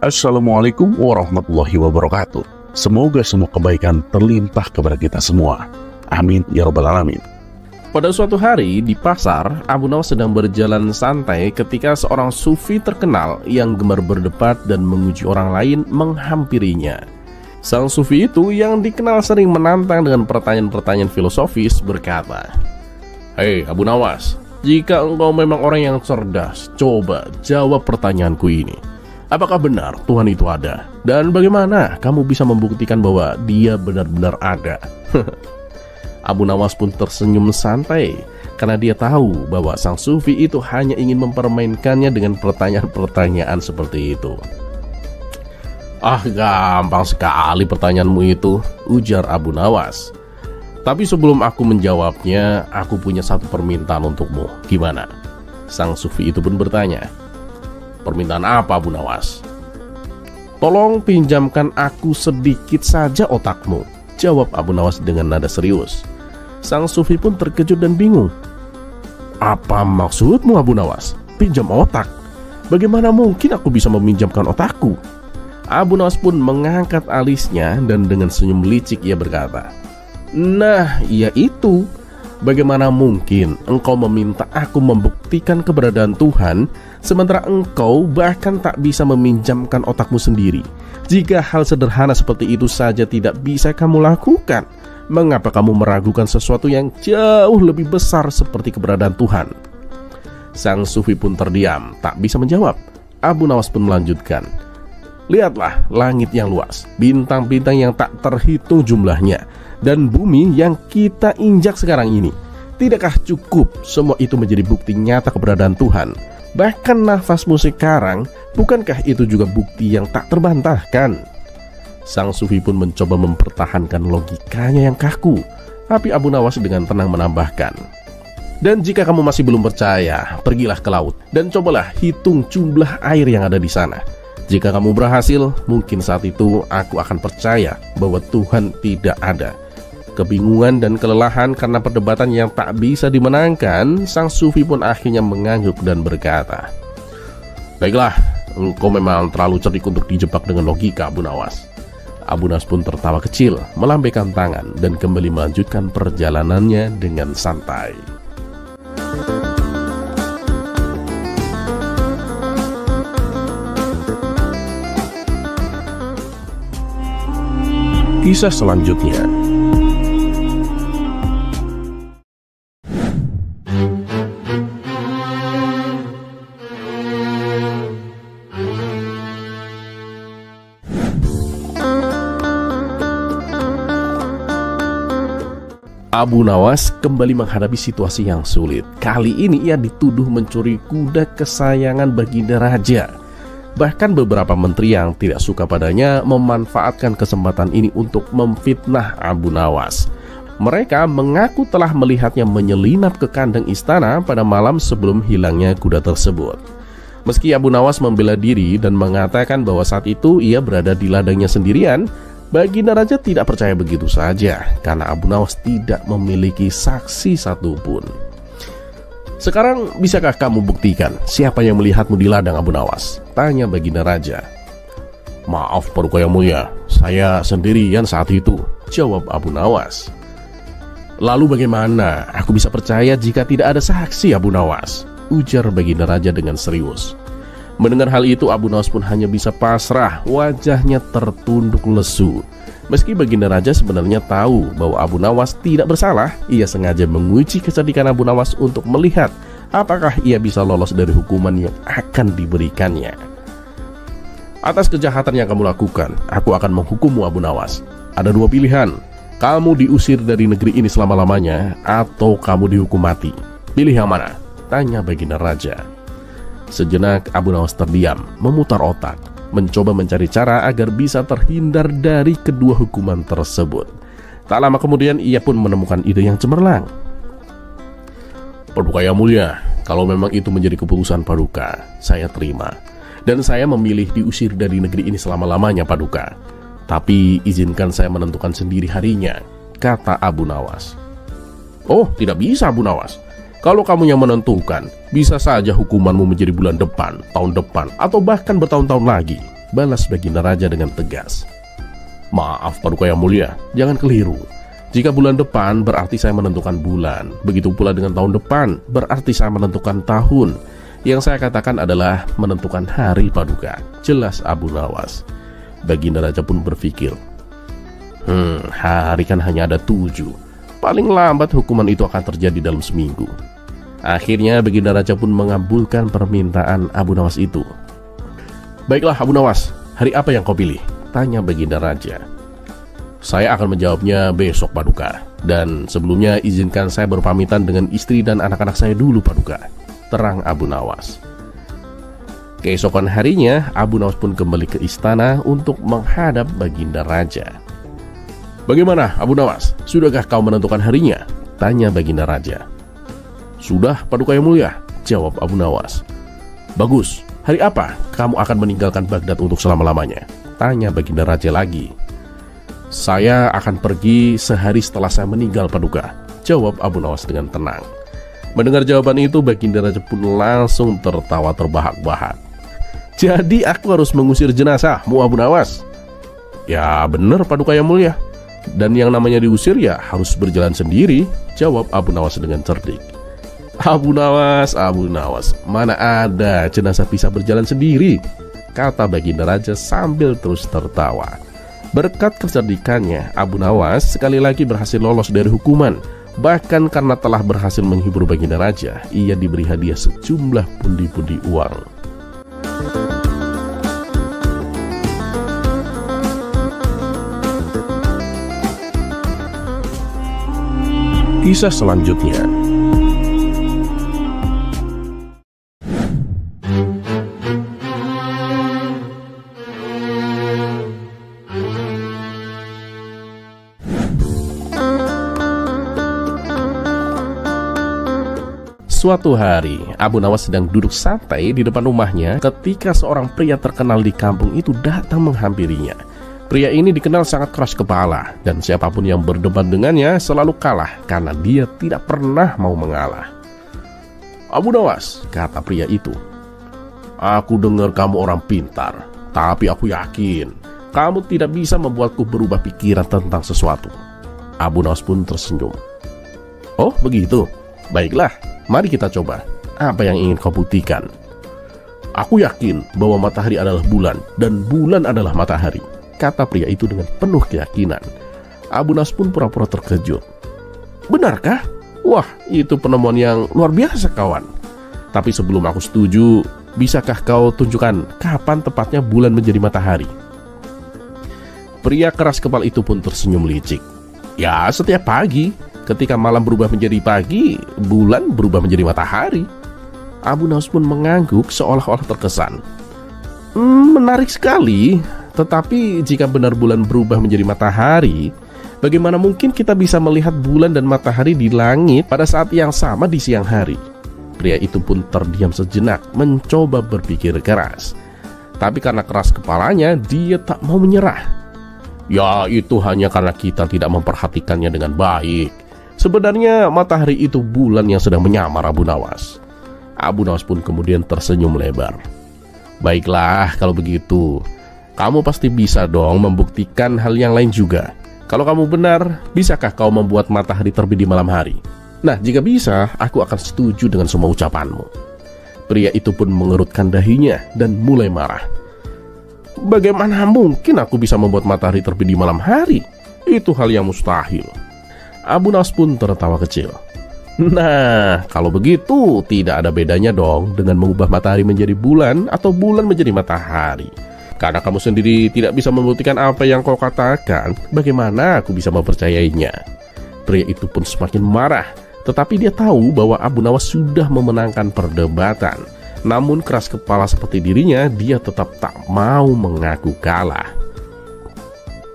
Assalamualaikum warahmatullahi wabarakatuh. Semoga semua kebaikan terlimpah kepada kita semua. Amin ya rabbal alamin. Pada suatu hari di pasar, Abu Nawas sedang berjalan santai ketika seorang sufi terkenal yang gemar berdebat dan menguji orang lain menghampirinya. Sang sufi itu yang dikenal sering menantang dengan pertanyaan-pertanyaan filosofis berkata, "Hei Abu Nawas, jika engkau memang orang yang cerdas, coba jawab pertanyaanku ini. Apakah benar Tuhan itu ada? Dan bagaimana kamu bisa membuktikan bahwa dia benar-benar ada?" Abu Nawas pun tersenyum santai karena dia tahu bahwa sang sufi itu hanya ingin mempermainkannya dengan pertanyaan-pertanyaan seperti itu. "Ah, gampang sekali pertanyaanmu itu," ujar Abu Nawas. "Tapi sebelum aku menjawabnya, aku punya satu permintaan untukmu. Gimana?" Sang sufi itu pun bertanya. "Permintaan apa, Abu Nawas?" "Tolong pinjamkan aku sedikit saja otakmu," jawab Abu Nawas dengan nada serius. Sang sufi pun terkejut dan bingung. "Apa maksudmu, Abu Nawas? Pinjam otak? Bagaimana mungkin aku bisa meminjamkan otakku?" Abu Nawas pun mengangkat alisnya dan dengan senyum licik ia berkata, "Nah, ya itu. Bagaimana mungkin engkau meminta aku membuktikan keberadaan Tuhan, sementara engkau bahkan tak bisa meminjamkan otakmu sendiri? Jika hal sederhana seperti itu saja tidak bisa kamu lakukan, mengapa kamu meragukan sesuatu yang jauh lebih besar seperti keberadaan Tuhan?" Sang sufi pun terdiam, tak bisa menjawab. Abu Nawas pun melanjutkan, "Lihatlah langit yang luas, bintang-bintang yang tak terhitung jumlahnya, dan bumi yang kita injak sekarang ini. Tidakkah cukup semua itu menjadi bukti nyata keberadaan Tuhan? Bahkan nafasmu sekarang, bukankah itu juga bukti yang tak terbantahkan?" Sang sufi pun mencoba mempertahankan logikanya yang kaku, tapi Abu Nawas dengan tenang menambahkan, "Dan jika kamu masih belum percaya, pergilah ke laut dan cobalah hitung jumlah air yang ada di sana. Jika kamu berhasil, mungkin saat itu aku akan percaya bahwa Tuhan tidak ada." Kebingungan dan kelelahan karena perdebatan yang tak bisa dimenangkan, sang sufi pun akhirnya mengangguk dan berkata, "Baiklah, engkau memang terlalu cerdik untuk dijebak dengan logika, Abu Nawas." Abu Nawas pun tertawa kecil, melambaikan tangan dan kembali melanjutkan perjalanannya dengan santai. Kisah selanjutnya. Abu Nawas kembali menghadapi situasi yang sulit. Kali ini ia dituduh mencuri kuda kesayangan Baginda Raja. Bahkan beberapa menteri yang tidak suka padanya memanfaatkan kesempatan ini untuk memfitnah Abu Nawas. Mereka mengaku telah melihatnya menyelinap ke kandang istana pada malam sebelum hilangnya kuda tersebut. Meski Abu Nawas membela diri dan mengatakan bahwa saat itu ia berada di ladangnya sendirian, Baginda Raja tidak percaya begitu saja karena Abu Nawas tidak memiliki saksi satupun. "Sekarang bisakah kamu buktikan siapa yang melihatmu di ladang, Abu Nawas?" tanya Baginda Raja. "Maaf Paduka Yang Mulia, saya sendirian saat itu," jawab Abu Nawas. "Lalu bagaimana aku bisa percaya jika tidak ada saksi, Abu Nawas?" ujar Baginda Raja dengan serius. Mendengar hal itu, Abu Nawas pun hanya bisa pasrah, wajahnya tertunduk lesu. Meski Baginda Raja sebenarnya tahu bahwa Abu Nawas tidak bersalah, ia sengaja menguji kecerdikan Abu Nawas untuk melihat apakah ia bisa lolos dari hukuman yang akan diberikannya. "Atas kejahatan yang kamu lakukan, aku akan menghukummu, Abu Nawas. Ada dua pilihan, kamu diusir dari negeri ini selama-lamanya, atau kamu dihukum mati. Pilih yang mana?" tanya Baginda Raja. Sejenak Abu Nawas terdiam, memutar otak, mencoba mencari cara agar bisa terhindar dari kedua hukuman tersebut. Tak lama kemudian ia pun menemukan ide yang cemerlang. "Paduka Yang Mulia, kalau memang itu menjadi keputusan Paduka, saya terima. Dan saya memilih diusir dari negeri ini selama-lamanya, Paduka. Tapi izinkan saya menentukan sendiri harinya," kata Abu Nawas. "Oh, tidak bisa, Abu Nawas. Kalau kamu yang menentukan, bisa saja hukumanmu menjadi bulan depan, tahun depan, atau bahkan bertahun-tahun lagi," balas Baginda Raja dengan tegas. Maaf Paduka Yang Mulia, jangan keliru. Jika bulan depan berarti saya menentukan bulan, begitu pula dengan tahun depan berarti saya menentukan tahun. Yang saya katakan adalah menentukan hari Paduka, jelas Abu Nawas. Baginda Raja pun berpikir, hari kan hanya ada 7. Paling lambat hukuman itu akan terjadi dalam seminggu. Akhirnya Baginda Raja pun mengabulkan permintaan Abu Nawas itu. Baiklah Abu Nawas, hari apa yang kau pilih? Tanya Baginda Raja. Saya akan menjawabnya besok Paduka. Dan sebelumnya izinkan saya berpamitan dengan istri dan anak-anak saya dulu Paduka, terang Abu Nawas. Keesokan harinya Abu Nawas pun kembali ke istana untuk menghadap Baginda Raja. Bagaimana Abu Nawas? Sudahkah kau menentukan harinya? Tanya Baginda Raja. Sudah Paduka Yang Mulia, jawab Abu Nawas. Bagus, hari apa kamu akan meninggalkan Baghdad untuk selama-lamanya? Tanya Baginda Raja lagi. Saya akan pergi sehari setelah saya meninggal Paduka, jawab Abu Nawas dengan tenang. Mendengar jawaban itu Baginda Raja pun langsung tertawa terbahak-bahak. Jadi aku harus mengusir jenazahmu Abu Nawas? Ya benar Paduka Yang Mulia. Dan yang namanya diusir ya harus berjalan sendiri, jawab Abu Nawas dengan cerdik. Abu Nawas, mana ada jenazah bisa berjalan sendiri? Kata Baginda Raja sambil terus tertawa. Berkat kecerdikannya, Abu Nawas sekali lagi berhasil lolos dari hukuman. Bahkan karena telah berhasil menghibur Baginda Raja, ia diberi hadiah sejumlah pundi-pundi uang. Kisah selanjutnya. Suatu hari, Abu Nawas sedang duduk santai di depan rumahnya ketika seorang pria terkenal di kampung itu datang menghampirinya. Pria ini dikenal sangat keras kepala, dan siapapun yang berdebat dengannya selalu kalah karena dia tidak pernah mau mengalah. Abu Nawas, kata pria itu, aku dengar kamu orang pintar, tapi aku yakin kamu tidak bisa membuatku berubah pikiran tentang sesuatu. Abu Nawas pun tersenyum. Oh begitu, baiklah. Mari kita coba. Apa yang ingin kau buktikan? Aku yakin bahwa matahari adalah bulan dan bulan adalah matahari, kata pria itu dengan penuh keyakinan. Abu Nawas pun pura-pura terkejut. Benarkah? Wah, itu penemuan yang luar biasa kawan. Tapi sebelum aku setuju, bisakah kau tunjukkan kapan tepatnya bulan menjadi matahari? Pria keras kepala itu pun tersenyum licik. Ya, setiap pagi. Ketika malam berubah menjadi pagi, bulan berubah menjadi matahari. Abu Nawas pun mengangguk seolah-olah terkesan. Menarik sekali. Tetapi jika benar bulan berubah menjadi matahari, bagaimana mungkin kita bisa melihat bulan dan matahari di langit pada saat yang sama di siang hari? Pria itu pun terdiam sejenak, mencoba berpikir keras. Tapi karena keras kepalanya, dia tak mau menyerah. Ya, itu hanya karena kita tidak memperhatikannya dengan baik. Sebenarnya matahari itu bulan yang sedang menyamar Abu Nawas. Abu Nawas pun kemudian tersenyum lebar. Baiklah kalau begitu, kamu pasti bisa dong membuktikan hal yang lain juga. Kalau kamu benar, bisakah kau membuat matahari terbit di malam hari? Nah, jika bisa, aku akan setuju dengan semua ucapanmu. Pria itu pun mengerutkan dahinya dan mulai marah. Bagaimana mungkin aku bisa membuat matahari terbit di malam hari? Itu hal yang mustahil. Abu Nawas pun tertawa kecil. Nah, kalau begitu tidak ada bedanya dong dengan mengubah matahari menjadi bulan atau bulan menjadi matahari. Karena kamu sendiri tidak bisa membuktikan apa yang kau katakan, bagaimana aku bisa mempercayainya? Pria itu pun semakin marah, tetapi dia tahu bahwa Abu Nawas sudah memenangkan perdebatan. Namun keras kepala seperti dirinya, dia tetap tak mau mengaku kalah.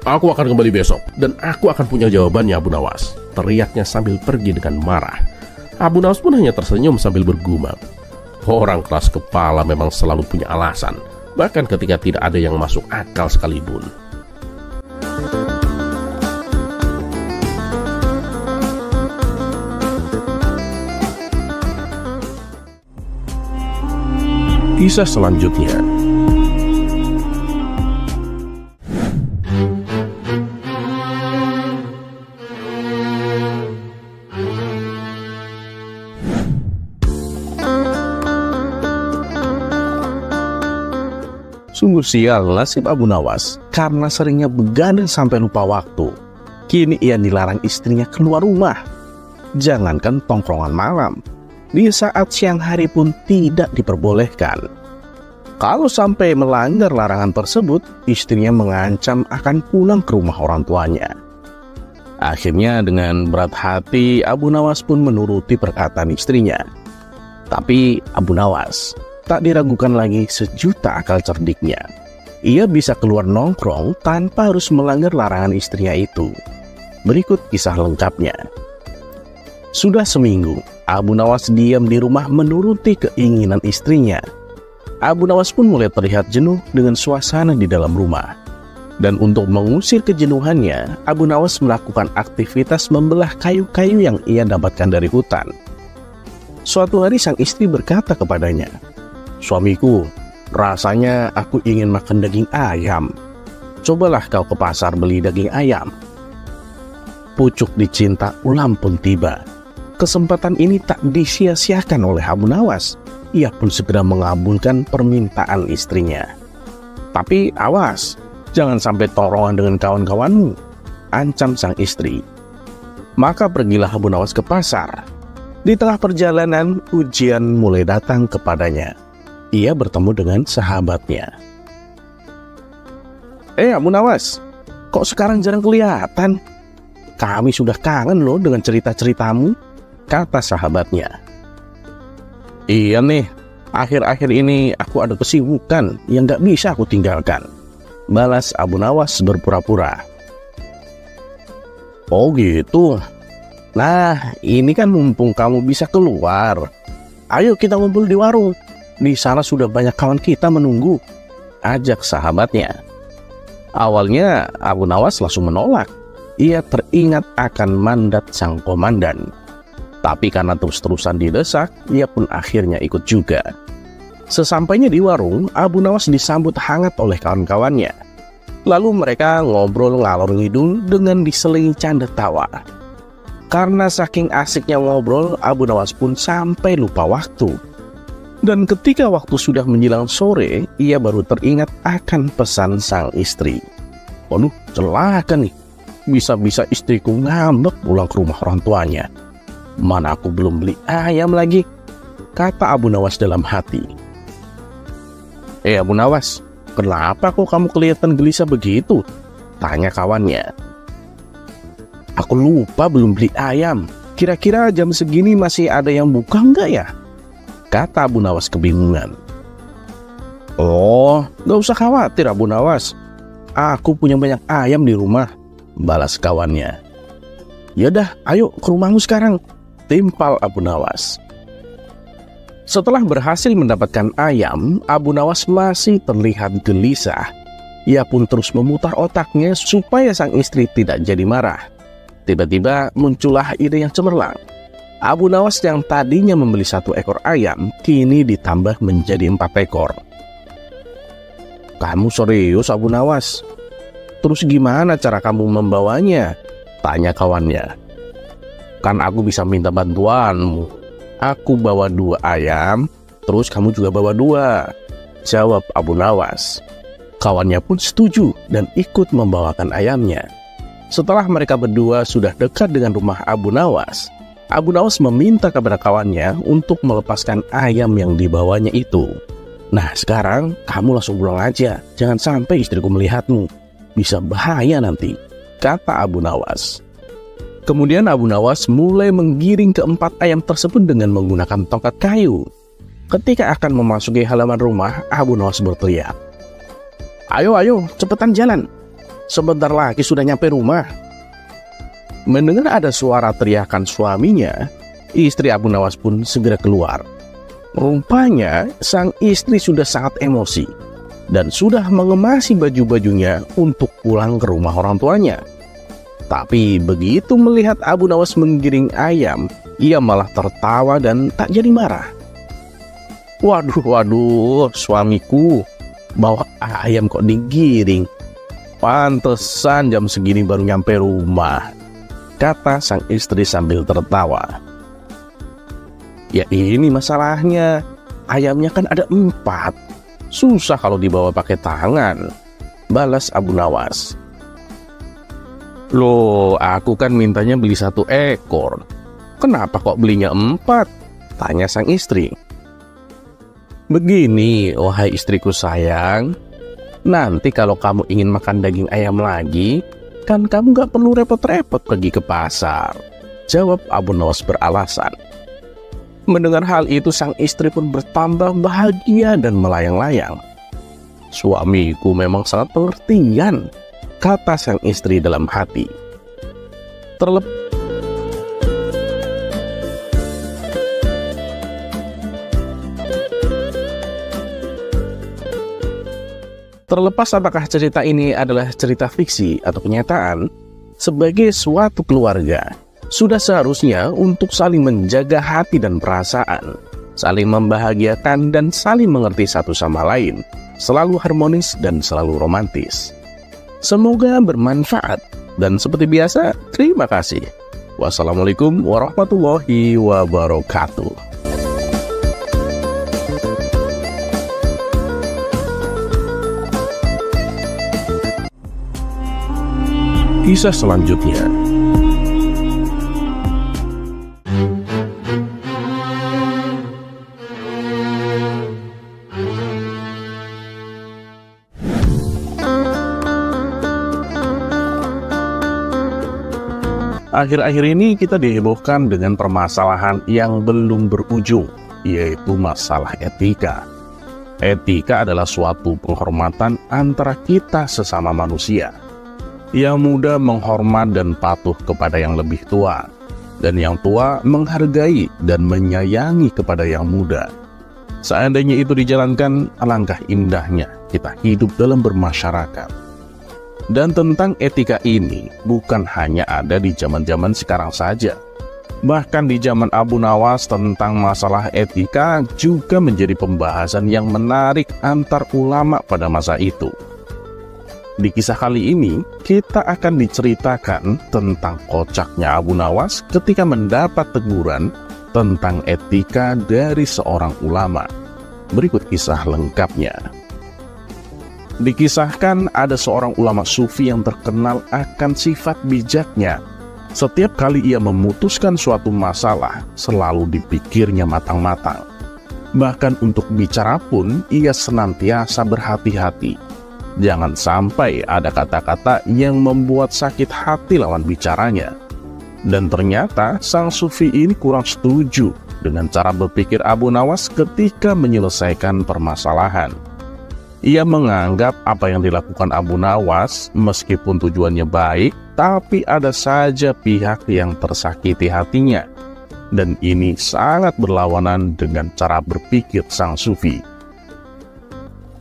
Aku akan kembali besok, dan aku akan punya jawabannya Abu Nawas, teriaknya sambil pergi dengan marah. Abu Nawas pun hanya tersenyum sambil bergumam. Orang keras kepala memang selalu punya alasan, bahkan ketika tidak ada yang masuk akal sekalipun. Kisah selanjutnya. Sungguh sial nasib Abu Nawas karena seringnya begadang sampai lupa waktu. Kini ia dilarang istrinya keluar rumah. Jangankan tongkrongan malam, di saat siang hari pun tidak diperbolehkan. Kalau sampai melanggar larangan tersebut, istrinya mengancam akan pulang ke rumah orang tuanya. Akhirnya dengan berat hati Abu Nawas pun menuruti perkataan istrinya. Tapi Abu Nawas tak diragukan lagi sejuta akal cerdiknya. Ia bisa keluar nongkrong tanpa harus melanggar larangan istrinya itu. Berikut kisah lengkapnya. Sudah seminggu, Abu Nawas diam di rumah menuruti keinginan istrinya. Abu Nawas pun mulai terlihat jenuh dengan suasana di dalam rumah. Dan untuk mengusir kejenuhannya, Abu Nawas melakukan aktivitas membelah kayu-kayu yang ia dapatkan dari hutan. Suatu hari sang istri berkata kepadanya, "Suamiku, rasanya aku ingin makan daging ayam. Cobalah kau ke pasar beli daging ayam." Pucuk dicinta ulam pun tiba. Kesempatan ini tak disia-siakan oleh Abu Nawas. Ia pun segera mengabulkan permintaan istrinya. "Tapi awas, jangan sampai torongan dengan kawan-kawanmu," ancam sang istri. Maka pergilah Abu Nawas ke pasar. Di tengah perjalanan, ujian mulai datang kepadanya. Ia bertemu dengan sahabatnya. Abu Nawas, kok sekarang jarang kelihatan? Kami sudah kangen loh dengan cerita-ceritamu," kata sahabatnya. "Iya nih, akhir-akhir ini aku ada kesibukan yang gak bisa aku tinggalkan," balas Abu Nawas berpura-pura. "Oh gitu. Nah, ini kan mumpung kamu bisa keluar. Ayo kita ngumpul di warung. Di sana sudah banyak kawan kita menunggu," ajak sahabatnya. Awalnya Abu Nawas langsung menolak. Ia teringat akan mandat sang komandan. Tapi karena terus-terusan didesak, ia pun akhirnya ikut juga. Sesampainya di warung, Abu Nawas disambut hangat oleh kawan-kawannya. Lalu mereka ngobrol ngalor ngidul dengan diselingi canda tawa. Karena saking asiknya ngobrol, Abu Nawas pun sampai lupa waktu. Dan ketika waktu sudah menjelang sore, ia baru teringat akan pesan sang istri. "Waduh, celaka nih. Bisa-bisa istriku ngambek pulang ke rumah orang tuanya. Mana aku belum beli ayam lagi," kata Abu Nawas dalam hati. Abu Nawas, kenapa kok kamu kelihatan gelisah begitu?" tanya kawannya. "Aku lupa belum beli ayam. Kira-kira jam segini masih ada yang buka nggak ya?" kata Abu Nawas kebingungan. "Oh, gak usah khawatir Abu Nawas. Aku punya banyak ayam di rumah," balas kawannya. "Yaudah, ayo ke rumahmu sekarang," timpal Abu Nawas. Setelah berhasil mendapatkan ayam, Abu Nawas masih terlihat gelisah. Ia pun terus memutar otaknya supaya sang istri tidak jadi marah. Tiba-tiba muncullah ide yang cemerlang. Abu Nawas yang tadinya membeli 1 ekor ayam, kini ditambah menjadi 4 ekor. "Kamu serius Abu Nawas? Terus gimana cara kamu membawanya?" tanya kawannya. "Kan aku bisa minta bantuanmu. Aku bawa 2 ayam, terus kamu juga bawa 2, jawab Abu Nawas. Kawannya pun setuju dan ikut membawakan ayamnya. Setelah mereka berdua sudah dekat dengan rumah Abu Nawas, Abu Nawas meminta kepada kawannya untuk melepaskan ayam yang dibawanya itu. "Nah sekarang kamu langsung pulang aja, jangan sampai istriku melihatmu. Bisa bahaya nanti," kata Abu Nawas. Kemudian Abu Nawas mulai menggiring ke-4 ayam tersebut dengan menggunakan tongkat kayu. Ketika akan memasuki halaman rumah, Abu Nawas berteriak, Ayo, cepetan jalan. Sebentar lagi sudah nyampe rumah." Mendengar ada suara teriakan suaminya, istri Abu Nawas pun segera keluar. Rupanya sang istri sudah sangat emosi dan sudah mengemasi baju-bajunya untuk pulang ke rumah orang tuanya. Tapi begitu melihat Abu Nawas menggiring ayam, ia malah tertawa dan tak jadi marah. Waduh, suamiku bawa ayam kok digiring. Pantesan jam segini baru nyampe rumah, kata sang istri sambil tertawa. Ya ini masalahnya, ayamnya kan ada 4. Susah kalau dibawa pakai tangan, balas Abu Nawas. Loh, aku kan mintanya beli 1 ekor. Kenapa kok belinya 4? Tanya sang istri. Begini, wahai istriku sayang, nanti kalau kamu ingin makan daging ayam lagi, kan kamu gak perlu repot-repot pergi ke pasar, jawab Abu Nawas beralasan. Mendengar hal itu, sang istri pun bertambah bahagia dan melayang-layang. Suamiku memang sangat pengertian, kata sang istri dalam hati. Terlepas apakah cerita ini adalah cerita fiksi atau kenyataan, sebagai suatu keluarga, sudah seharusnya untuk saling menjaga hati dan perasaan, saling membahagiakan dan saling mengerti satu sama lain, selalu harmonis dan selalu romantis. Semoga bermanfaat, dan seperti biasa, terima kasih. Wassalamualaikum warahmatullahi wabarakatuh. Kisah selanjutnya. Akhir-akhir ini kita dihebohkan dengan permasalahan yang belum berujung, yaitu masalah etika. Etika adalah suatu penghormatan antara kita sesama manusia. Yang muda menghormat dan patuh kepada yang lebih tua, dan yang tua menghargai dan menyayangi kepada yang muda. Seandainya itu dijalankan, alangkah indahnya kita hidup dalam bermasyarakat. Dan tentang etika ini bukan hanya ada di zaman-zaman sekarang saja. Bahkan di zaman Abu Nawas tentang masalah etika juga menjadi pembahasan yang menarik antar ulama pada masa itu. Di kisah kali ini, kita akan diceritakan tentang kocaknya Abu Nawas ketika mendapat teguran tentang etika dari seorang ulama. Berikut kisah lengkapnya. Dikisahkan ada seorang ulama sufi yang terkenal akan sifat bijaknya. Setiap kali ia memutuskan suatu masalah, selalu dipikirnya matang-matang. Bahkan untuk bicara pun, ia senantiasa berhati-hati. Jangan sampai ada kata-kata yang membuat sakit hati lawan bicaranya. Dan ternyata sang sufi ini kurang setuju dengan cara berpikir Abu Nawas ketika menyelesaikan permasalahan. Ia menganggap apa yang dilakukan Abu Nawas meskipun tujuannya baik, tapi ada saja pihak yang tersakiti hatinya. Dan ini sangat berlawanan dengan cara berpikir sang sufi.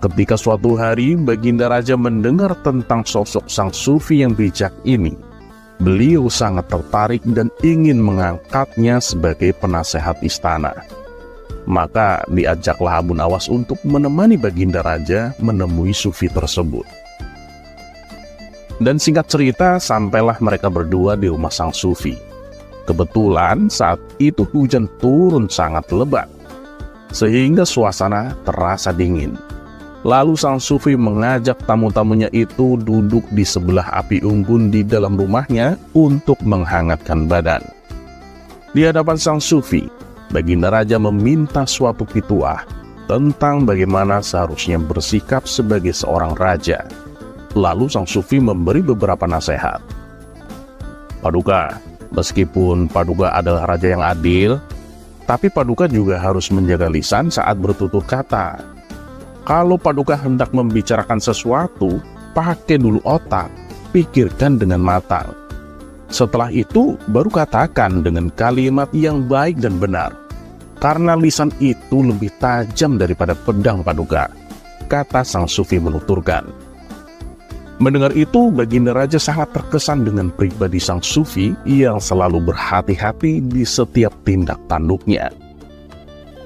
Ketika suatu hari Baginda Raja mendengar tentang sosok sang sufi yang bijak ini, beliau sangat tertarik dan ingin mengangkatnya sebagai penasehat istana. Maka diajaklah Abu Nawas untuk menemani Baginda Raja menemui sufi tersebut. Dan singkat cerita, sampailah mereka berdua di rumah sang sufi. Kebetulan saat itu hujan turun sangat lebat, sehingga suasana terasa dingin. Lalu sang sufi mengajak tamu-tamunya itu duduk di sebelah api unggun di dalam rumahnya untuk menghangatkan badan. Di hadapan sang sufi, Baginda Raja meminta suatu pituah tentang bagaimana seharusnya bersikap sebagai seorang raja. Lalu sang sufi memberi beberapa nasihat. Paduka, meskipun Paduka adalah raja yang adil, tapi Paduka juga harus menjaga lisan saat bertutur kata. Kalau Paduka hendak membicarakan sesuatu, pakai dulu otak, pikirkan dengan matang. Setelah itu, baru katakan dengan kalimat yang baik dan benar. Karena lisan itu lebih tajam daripada pedang Paduka, kata sang sufi menuturkan. Mendengar itu, Baginda Raja sangat terkesan dengan pribadi sang sufi yang selalu berhati-hati di setiap tindak tanduknya.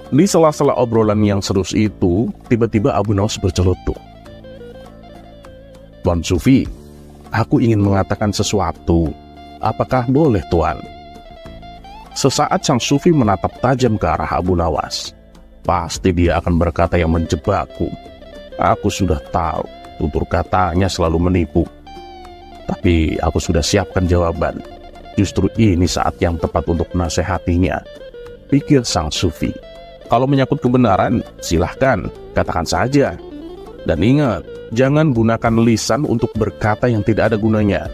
Di sela-sela obrolan yang serius itu, tiba-tiba Abu Nawas bercelutuk. Tuan Sufi, aku ingin mengatakan sesuatu. Apakah boleh, Tuan? Sesaat sang sufi menatap tajam ke arah Abu Nawas. Pasti dia akan berkata yang menjebakku. Aku sudah tahu tutur katanya selalu menipu. Tapi aku sudah siapkan jawaban. Justru ini saat yang tepat untuk menasehatinya, pikir sang sufi. Kalau menyangkut kebenaran, silahkan, katakan saja. Dan ingat, jangan gunakan lisan untuk berkata yang tidak ada gunanya.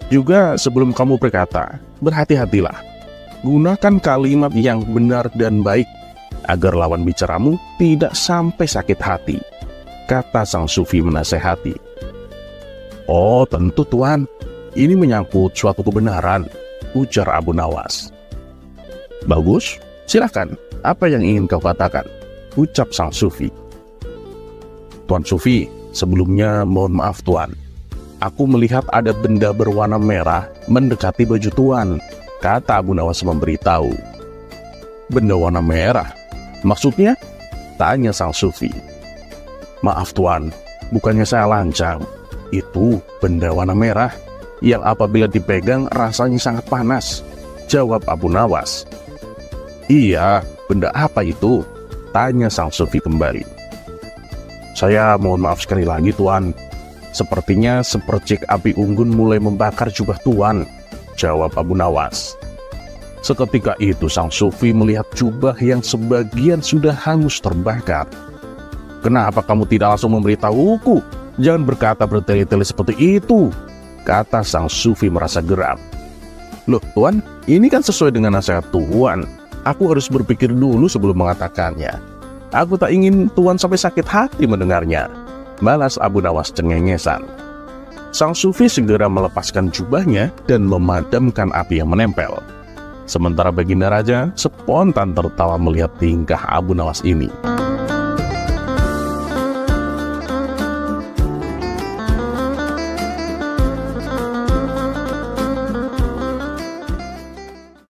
Juga sebelum kamu berkata, berhati-hatilah. Gunakan kalimat yang benar dan baik, agar lawan bicaramu tidak sampai sakit hati, kata sang sufi menasehati. Oh tentu Tuan, ini menyangkut suatu kebenaran, ujar Abu Nawas. Bagus, silakan, apa yang ingin kau katakan, ucap sang sufi. Tuan Sufi, sebelumnya mohon maaf Tuan, aku melihat ada benda berwarna merah mendekati baju Tuan, kata Abu Nawas memberitahu. Benda warna merah? Maksudnya? Tanya sang sufi. Maaf Tuan, bukannya saya lancang. Itu benda warna merah yang apabila dipegang rasanya sangat panas, jawab Abu Nawas. Iya, benda apa itu? Tanya sang sufi kembali. Saya mohon maaf sekali lagi Tuan. Sepertinya sepercik api unggun mulai membakar jubah Tuan, jawab Abu Nawas. Seketika itu sang sufi melihat jubah yang sebagian sudah hangus terbakar. Kenapa kamu tidak langsung memberitahuku? Jangan berkata bertele-tele seperti itu, kata sang sufi merasa geram. Loh Tuan, ini kan sesuai dengan nasihat Tuan. Aku harus berpikir dulu sebelum mengatakannya. Aku tak ingin Tuan sampai sakit hati mendengarnya, balas Abu Nawas cengengesan. Sang sufi segera melepaskan jubahnya dan memadamkan api yang menempel. Sementara Baginda Raja spontan tertawa melihat tingkah Abu Nawas ini.